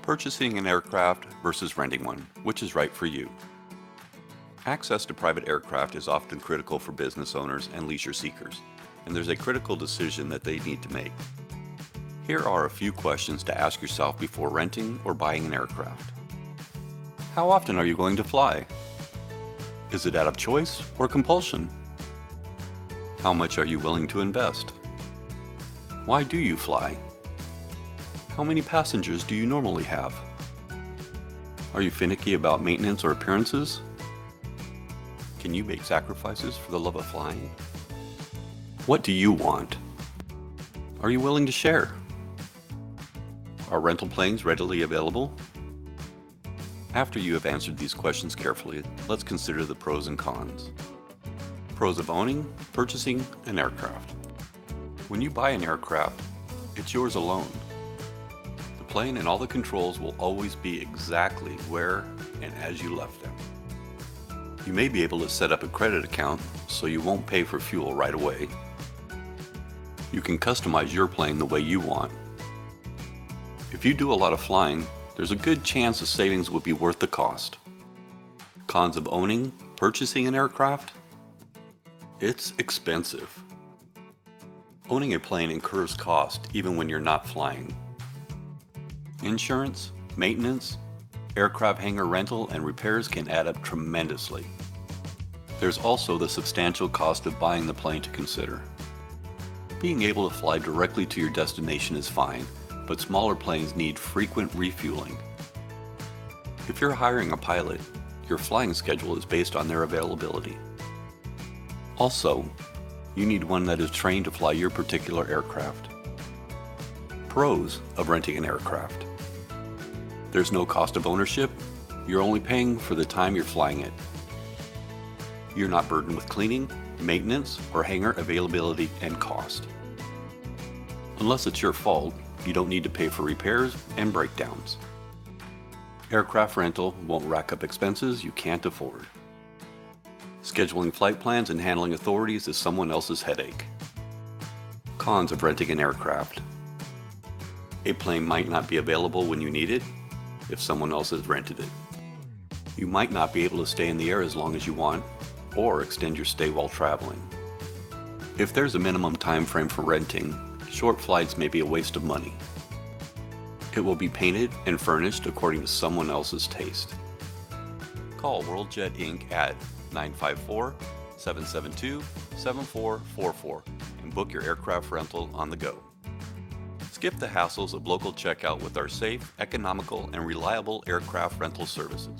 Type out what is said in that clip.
Purchasing an aircraft versus renting one, which is right for you? Access to private aircraft is often critical for business owners and leisure seekers, and there's a critical decision that they need to make. Here are a few questions to ask yourself before renting or buying an aircraft. How often are you going to fly? Is it out of choice or compulsion? How much are you willing to invest? Why do you fly? How many passengers do you normally have? Are you finicky about maintenance or appearances? Can you make sacrifices for the love of flying? What do you want? Are you willing to share? Are rental planes readily available? After you have answered these questions carefully, let's consider the pros and cons. Pros of owning, purchasing an aircraft. When you buy an aircraft, it's yours alone. The plane and all the controls will always be exactly where and as you left them. You may be able to set up a credit account so you won't pay for fuel right away. You can customize your plane the way you want. If you do a lot of flying, there's a good chance the savings will be worth the cost. Cons of owning, purchasing an aircraft? It's expensive. Owning a plane incurs cost even when you're not flying. Insurance, maintenance, aircraft hangar rental, and repairs can add up tremendously. There's also the substantial cost of buying the plane to consider. Being able to fly directly to your destination is fine, but smaller planes need frequent refueling. If you're hiring a pilot, your flying schedule is based on their availability. Also, you need one that is trained to fly your particular aircraft. Pros of renting an aircraft. There's no cost of ownership. You're only paying for the time you're flying it. You're not burdened with cleaning, maintenance, or hangar availability and cost. Unless it's your fault, you don't need to pay for repairs and breakdowns. Aircraft rental won't rack up expenses you can't afford. Scheduling flight plans and handling authorities is someone else's headache. Cons of renting an aircraft. A plane might not be available when you need it if someone else has rented it. You might not be able to stay in the air as long as you want or extend your stay while traveling. If there's a minimum time frame for renting, short flights may be a waste of money. It will be painted and furnished according to someone else's taste. Call WorldJet Inc. at 954-772-7444 and book your aircraft rental on the go. Skip the hassles of local checkout with our safe, economical, and reliable aircraft rental services.